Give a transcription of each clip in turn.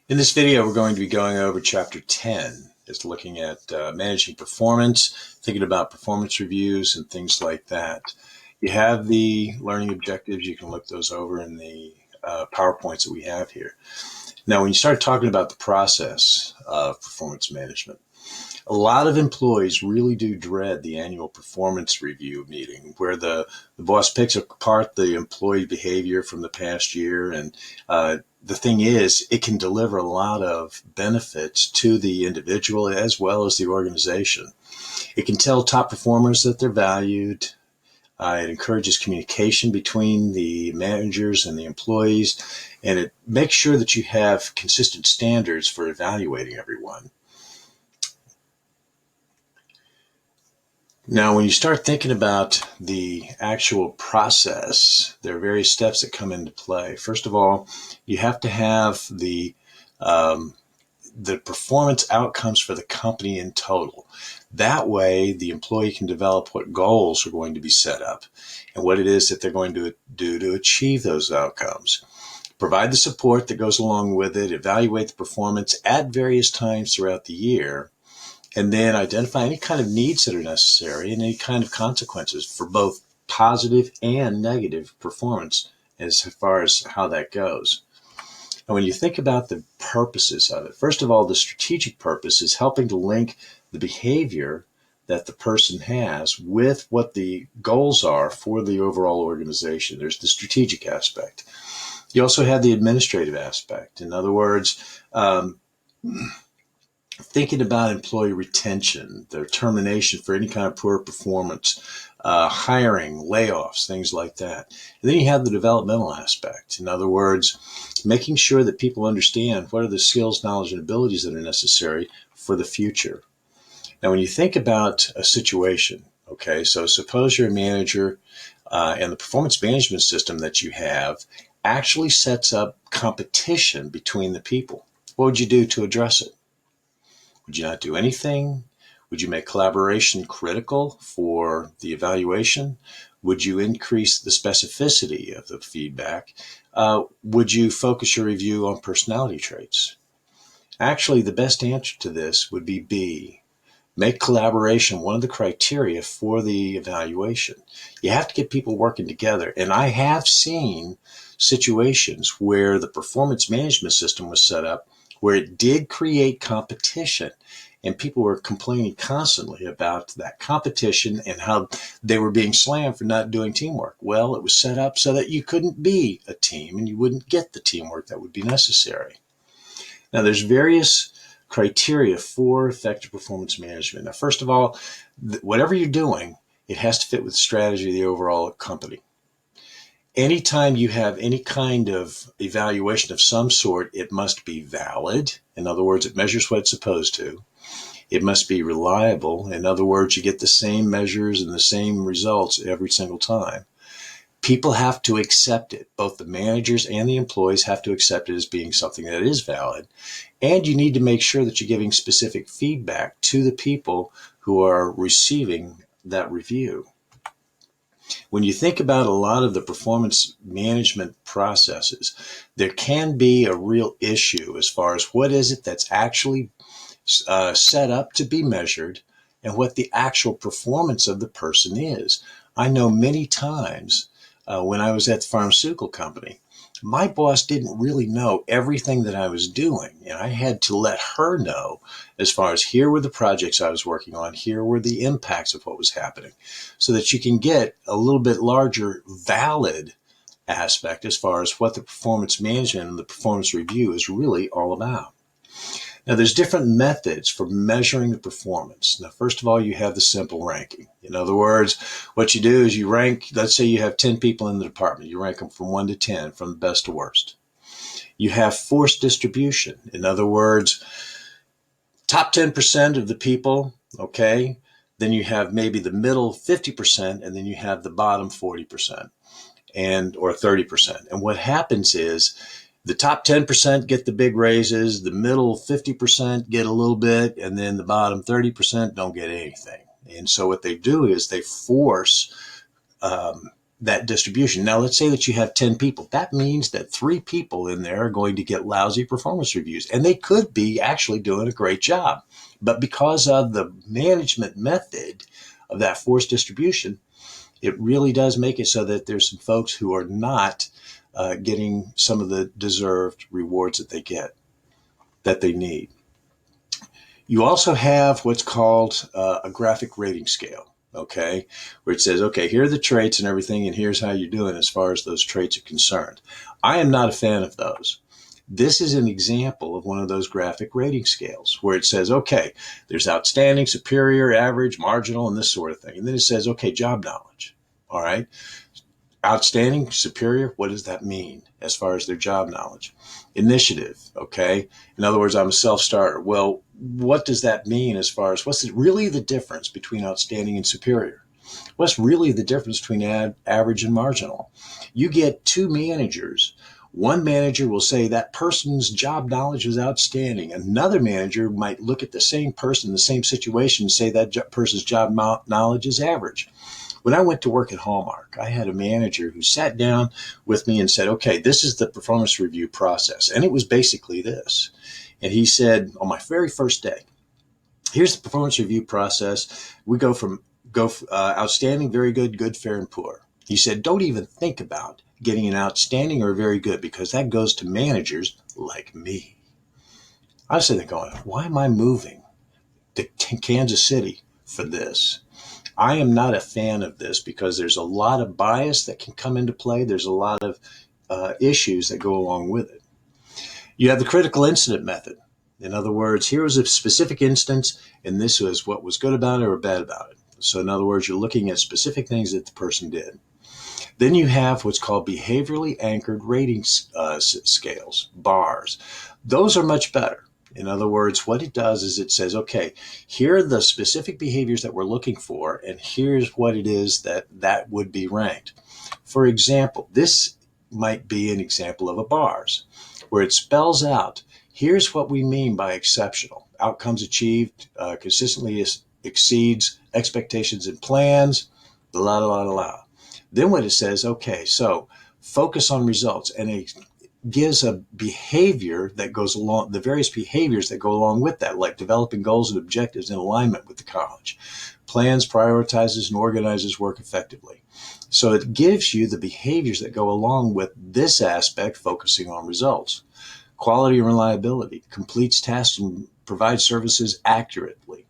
In this video, we're going to be going over Chapter 10. It's looking at managing performance, thinking about performance reviews and things like that. You have the learning objectives. You can look those over in the PowerPoints that we have here. Now, when you start talking about the process of performance management, a lot of employees really do dread the annual performance review meeting where the boss picks apart the employee behavior from the past year. And the thing is, it can deliver a lot of benefits to the individual as well as the organization. It can tell top performers that they're valued. It encourages communication between the managers and the employees, and it makes sure that you have consistent standards for evaluating everyone. Now, when you start thinking about the actual process, there are various steps that come into play. First of all, you have to have the performance outcomes for the company in total. That way, the employee can develop what goals are going to be set up and what it is that they're going to do to achieve those outcomes. Provide the support that goes along with it, evaluate the performance at various times throughout the year, and then identify any kind of needs that are necessary and any kind of consequences for both positive and negative performance as far as how that goes. And when you think about the purposes of it, first of all, the strategic purpose is helping to link the behavior that the person has with what the goals are for the overall organization. There's the strategic aspect. You also have the administrative aspect. In other words, thinking about employee retention, their termination for any kind of poor performance, hiring, layoffs, things like that. And then you have the developmental aspect. In other words, making sure that people understand what are the skills, knowledge, and abilities that are necessary for the future. Now, when you think about a situation, okay, so suppose you're a manager and the performance management system that you have actually sets up competition between the people. What would you do to address it? Would you not do anything? Would you make collaboration critical for the evaluation? Would you increase the specificity of the feedback? Would you focus your review on personality traits? Actually, the best answer to this would be B. Make collaboration one of the criteria for the evaluation. You have to get people working together. And I have seen situations where the performance management system was set up where it did create competition, and people were complaining constantly about that competition and how they were being slammed for not doing teamwork. Well, it was set up so that you couldn't be a team and you wouldn't get the teamwork that would be necessary. Now, there's various criteria for effective performance management. Now, first of all, whatever you're doing, it has to fit with the strategy of the overall company. Anytime you have any kind of evaluation of some sort, it must be valid. In other words, it measures what it's supposed to. It must be reliable. In other words, you get the same measures and the same results every single time. People have to accept it. Both the managers and the employees have to accept it as being something that is valid. And you need to make sure that you're giving specific feedback to the people who are receiving that review. When you think about a lot of the performance management processes, there can be a real issue as far as what is it that's actually set up to be measured and what the actual performance of the person is. I know many times when I was at the pharmaceutical company, my boss didn't really know everything that I was doing, and I had to let her know as far as here were the projects I was working on, here were the impacts of what was happening, so that you can get a little bit larger valid aspect as far as what the performance management and the performance review is really all about. Now, there's different methods for measuring the performance. Now, first of all, you have the simple ranking. In other words, what you do is you rank, let's say you have 10 people in the department. You rank them from 1 to 10, from best to worst. You have forced distribution. In other words, top 10% of the people, okay, then you have maybe the middle 50%, and then you have the bottom 40% or 30%. And what happens is, the top 10% get the big raises, the middle 50% get a little bit, and then the bottom 30% don't get anything. And so what they do is they force that distribution. Now, let's say that you have 10 people. That means that 3 people in there are going to get lousy performance reviews, and they could be actually doing a great job. But because of the management method of that forced distribution, it really does make it so that there's some folks who are not getting some of the deserved rewards that they need. You also have what's called a graphic rating scale, okay, where it says, okay, here are the traits and everything, and here's how you're doing as far as those traits are concerned. I am not a fan of those. This is an example of one of those graphic rating scales where it says, okay, there's outstanding, superior, average, marginal, and this sort of thing. And then it says, okay, job knowledge. All right. Outstanding, superior, what does that mean as far as their job knowledge? Initiative, okay? In other words, I'm a self-starter. Well, what does that mean as far as what's really the difference between outstanding and superior? What's really the difference between average and marginal? You get 2 managers. One manager will say that person's job knowledge was outstanding. Another manager might look at the same person, the same situation, and say that person's job knowledge is average. When I went to work at Hallmark, I had a manager who sat down with me and said, okay, this is the performance review process. And it was basically this. And he said, on my very first day, here's the performance review process. We go from outstanding, very good, good, fair, and poor. He said, don't even think about getting an outstanding or very good, because that goes to managers like me. I was sitting there going, why am I moving to Kansas City for this? I am not a fan of this because there's a lot of bias that can come into play. There's a lot of issues that go along with it. You have the critical incident method. In other words, here was a specific instance, and this was what was good about it or bad about it. So in other words, you're looking at specific things that the person did. Then you have what's called behaviorally anchored rating scales, bars. Those are much better. In other words, what it does is it says, okay, here are the specific behaviors that we're looking for, and here's what it is that would be ranked. For example, this might be an example of a bars, where it spells out, here's what we mean by exceptional. Outcomes achieved consistently exceeds expectations and plans, la, la, la, la. Then what it says, okay, so focus on results, and it gives a behavior that goes along, the various behaviors that go along with that, like developing goals and objectives in alignment with the college. Plans, prioritizes, and organizes work effectively. So it gives you the behaviors that go along with this aspect, focusing on results. Quality and reliability, completes tasks and provides services accurately.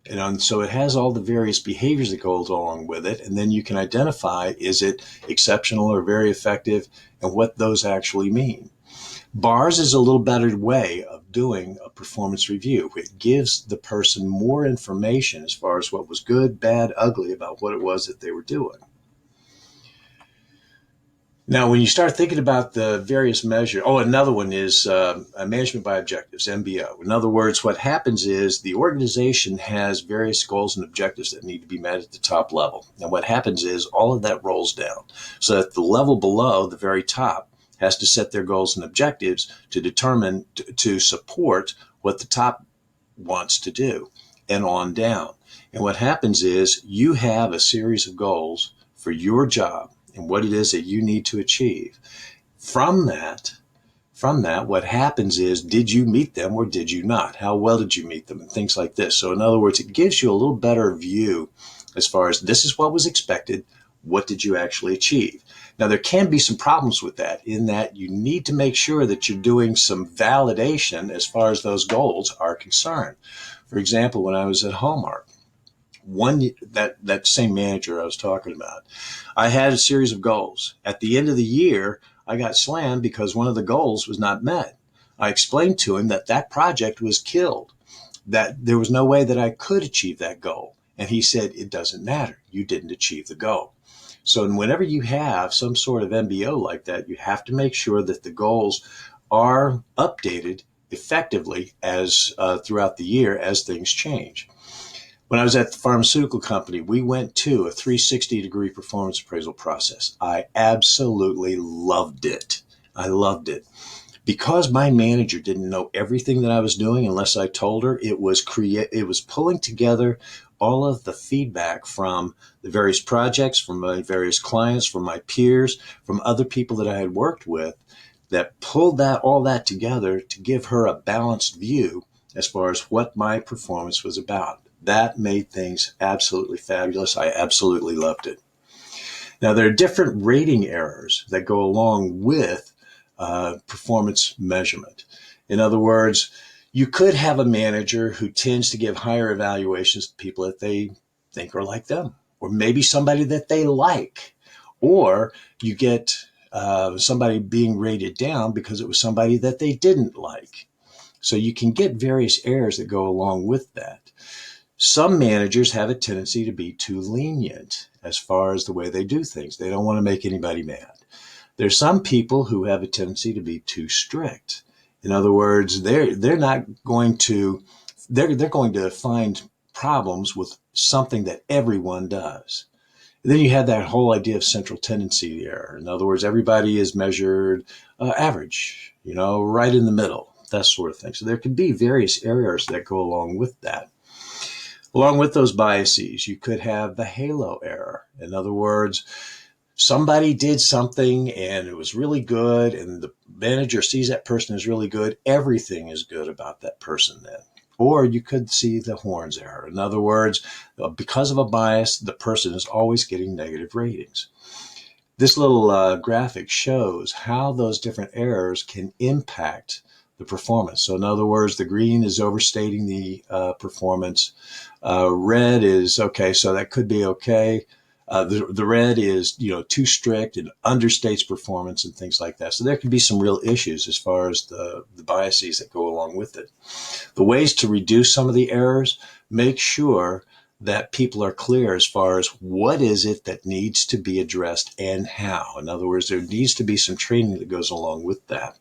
And so it has all the various behaviors that go along with it, and then you can identify, is it exceptional or very effective, and what those actually mean. BARS is a little better way of doing a performance review. It gives the person more information as far as what was good, bad, ugly about what it was that they were doing. Now, when you start thinking about the various measures, another one is management by objectives, MBO. In other words, what happens is the organization has various goals and objectives that need to be met at the top level. And what happens is all of that rolls down so that the level below, the very top, has to set their goals and objectives to determine, to support what the top wants to do, and on down. And what happens is you have a series of goals for your job and what it is that you need to achieve. From that, what happens is, did you meet them or did you not? How well did you meet them? And things like this. So in other words, it gives you a little better view as far as this is what was expected. What did you actually achieve? Now, there can be some problems with that, in that you need to make sure that you're doing some validation as far as those goals are concerned. For example, when I was at Hallmark, that same manager I was talking about, I had a series of goals. At the end of the year, I got slammed because one of the goals was not met. I explained to him that project was killed, that there was no way that I could achieve that goal. And he said, it doesn't matter. You didn't achieve the goal. So whenever you have some sort of MBO like that, you have to make sure that the goals are updated effectively as throughout the year as things change. When I was at the pharmaceutical company, we went to a 360-degree performance appraisal process. I absolutely loved it. I loved it. Because my manager didn't know everything that I was doing unless I told her, it was pulling together all of the feedback from the various projects, from my various clients, from my peers, from other people that I had worked with, that pulled all that together to give her a balanced view as far as what my performance was about. That made things absolutely fabulous. I absolutely loved it. Now, there are different rating errors that go along with performance measurement. In other words, you could have a manager who tends to give higher evaluations to people that they think are like them, or maybe somebody that they like, or you get somebody being rated down because it was somebody that they didn't like. So you can get various errors that go along with that. Some managers have a tendency to be too lenient as far as the way they do things. They don't want to make anybody mad. There's some people who have a tendency to be too strict. In other words, they're not going to they're going to find problems with something that everyone does. And then you have that whole idea of central tendency error. In other words, everybody is measured average, right in the middle, that sort of thing. So there can be various errors that go along with that. Along with those biases, you could have the halo error. In other words, somebody did something and it was really good, and the manager sees that person is really good. Everything is good about that person then. Or you could see the horns error. In other words, because of a bias, the person is always getting negative ratings. This little graphic shows how those different errors can impact the performance. So in other words, the green is overstating the performance. Red is okay, so that could be okay. The red is, too strict and understates performance and things like that. So there can be some real issues as far as the biases that go along with it. The ways to reduce some of the errors: make sure that people are clear as far as what is it that needs to be addressed and how. In other words, there needs to be some training that goes along with that.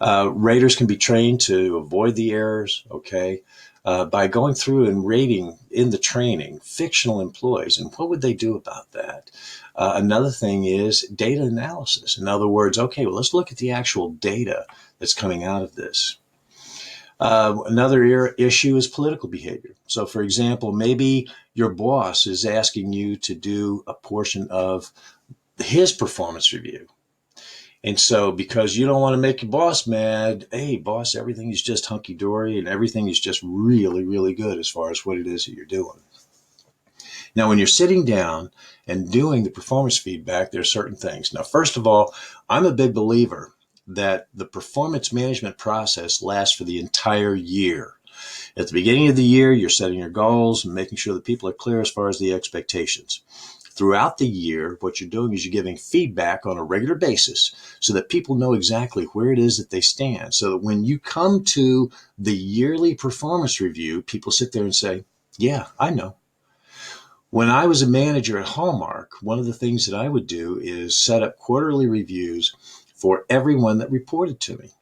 Raters can be trained to avoid the errors, okay, by going through and rating in the training fictional employees and what would they do about that. Another thing is data analysis. In other words, okay, well, let's look at the actual data that's coming out of this. Another issue is political behavior. So, for example, maybe your boss is asking you to do a portion of his performance review. And so because you don't want to make your boss mad, hey, boss, everything is just hunky-dory and everything is just really, really good as far as what it is that you're doing. Now, when you're sitting down and doing the performance feedback, there are certain things. Now, first of all, I'm a big believer that the performance management process lasts for the entire year. At the beginning of the year, you're setting your goals and making sure that people are clear as far as the expectations. Throughout the year, what you're doing is you're giving feedback on a regular basis so that people know exactly where it is that they stand. So that when you come to the yearly performance review, people sit there and say, yeah, I know. When I was a manager at Hallmark, one of the things that I would do is set up quarterly reviews for everyone that reported to me.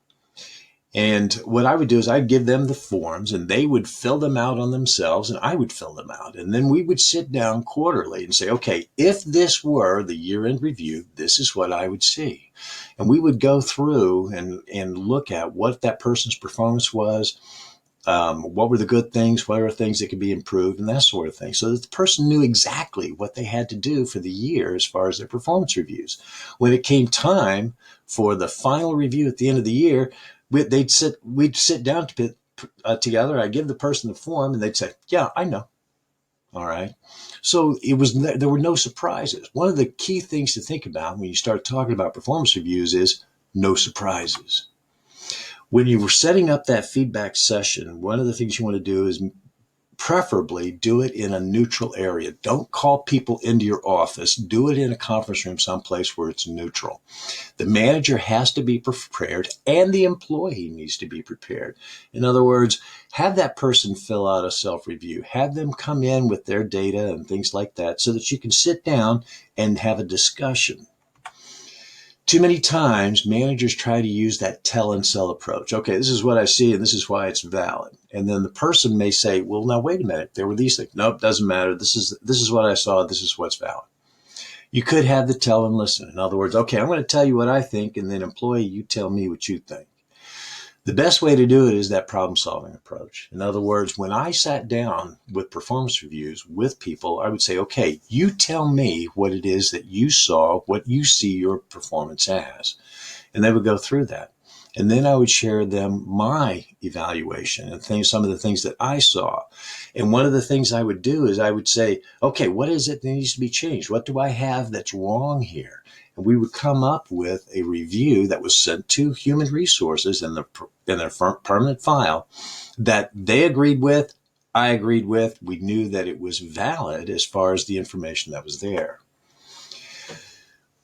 And what I would do is I'd give them the forms and they would fill them out on themselves and I would fill them out. And then we would sit down quarterly and say, okay, if this were the year-end review, this is what I would see. And we would go through and look at what that person's performance was, what were the good things, what are things that could be improved, and that sort of thing, so that the person knew exactly what they had to do for the year as far as their performance reviews. When it came time for the final review at the end of the year, we'd sit down together. I'd give the person the form and they'd say, yeah, I know. All right. So there were no surprises. One of the key things to think about when you start talking about performance reviews is no surprises. When you were setting up that feedback session, one of the things you want to do is preferably do it in a neutral area. Don't call people into your office. Do it in a conference room someplace where it's neutral. The manager has to be prepared and the employee needs to be prepared. In other words, have that person fill out a self-review. Have them come in with their data and things like that so that you can sit down and have a discussion. Too many times, managers try to use that tell and sell approach. Okay, this is what I see, and this is why it's valid. And then the person may say, well, now, wait a minute. There were these things. Nope, doesn't matter. This is what I saw. This is what's valid. You could have the tell and listen. In other words, okay, I'm going to tell you what I think, and then employee, you tell me what you think. The best way to do it is that problem-solving approach. In other words, when I sat down with performance reviews with people, I would say, okay, you tell me what it is that you saw, what you see your performance as. And they would go through that. And then I would share them my evaluation and some of the things that I saw. And one of the things I would do is I would say, okay, what is it that needs to be changed? What do I have that's wrong here? And we would come up with a review that was sent to human resources in their permanent file that they agreed with, I agreed with. We knew that it was valid as far as the information that was there.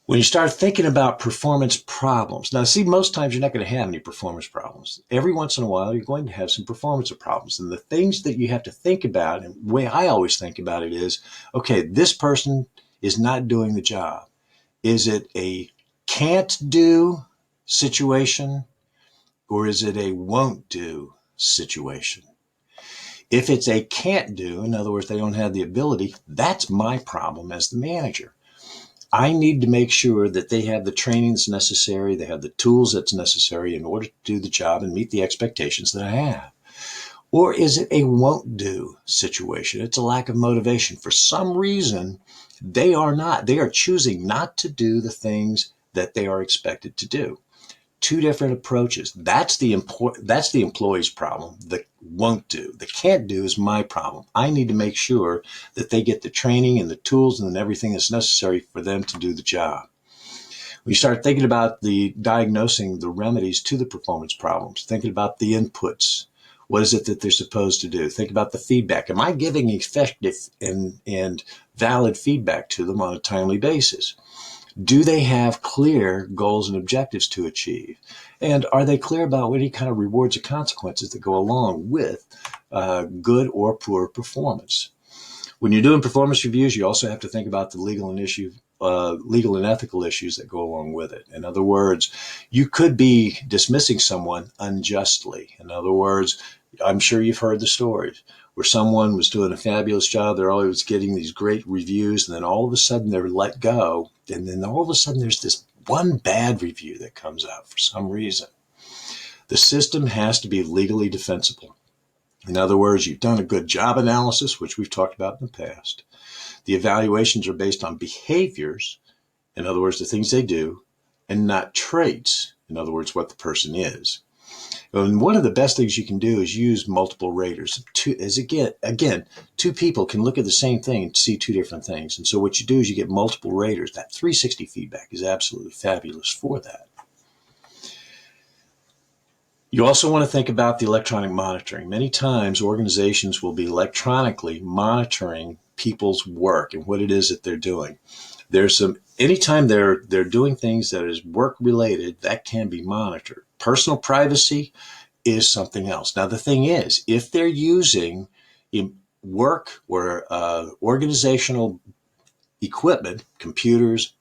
When you start thinking about performance problems, now see, most times you're not going to have any performance problems. Every once in a while, you're going to have some performance problems. And the things that you have to think about, and the way I always think about it is, okay, this person is not doing the job. Is it a can't do situation, or is it a won't do situation? If it's a can't do, in other words, they don't have the ability, that's my problem as the manager. I need to make sure that they have the training that's necessary, they have the tools that's necessary in order to do the job and meet the expectations that I have. Or is it a won't do situation? It's a lack of motivation. For some reason, they are choosing not to do the things that they are expected to do. Two different approaches. That's the employee's problem. The won't do. The can't do is my problem. I need to make sure that they get the training and the tools and everything that's necessary for them to do the job. When you start thinking about diagnosing the remedies to the performance problems, thinking about the inputs, what is it that they're supposed to do? Think about the feedback. Am I giving effective and valid feedback to them on a timely basis? Do they have clear goals and objectives to achieve? And are they clear about any kind of rewards or consequences that go along with good or poor performance? When you're doing performance reviews, you also have to think about the legal and ethical issues that go along with it. In other words, you could be dismissing someone unjustly. In other words, I'm sure you've heard the stories where someone was doing a fabulous job. They're always getting these great reviews, and then all of a sudden they're let go. And then all of a sudden there's this one bad review that comes out for some reason. The system has to be legally defensible. In other words, you've done a good job analysis, which we've talked about in the past. The evaluations are based on behaviors, in other words, the things they do, and not traits, in other words, what the person is. And one of the best things you can do is use multiple raters. Again, two people can look at the same thing and see two different things. And so what you do is you get multiple raters. That 360 feedback is absolutely fabulous for that. You also want to think about the electronic monitoring. Many times organizations will be electronically monitoring people's work and what it is that they're doing. Anytime they're doing things that is work related, that can be monitored. Personal privacy is something else. Now, the thing is, if they're using work or organizational equipment, computers,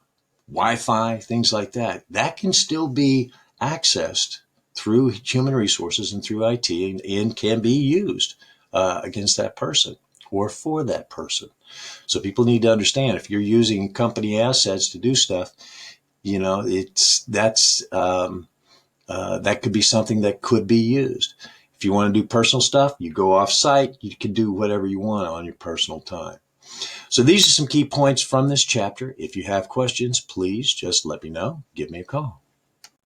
Wi-Fi, things like that, that can still be accessed through human resources and through IT and can be used against that person or for that person. So people need to understand, if you're using company assets to do stuff, that could be something that could be used. If you want to do personal stuff, you go off site, you can do whatever you want on your personal time. So these are some key points from this chapter. If you have questions, please just let me know. Give me a call.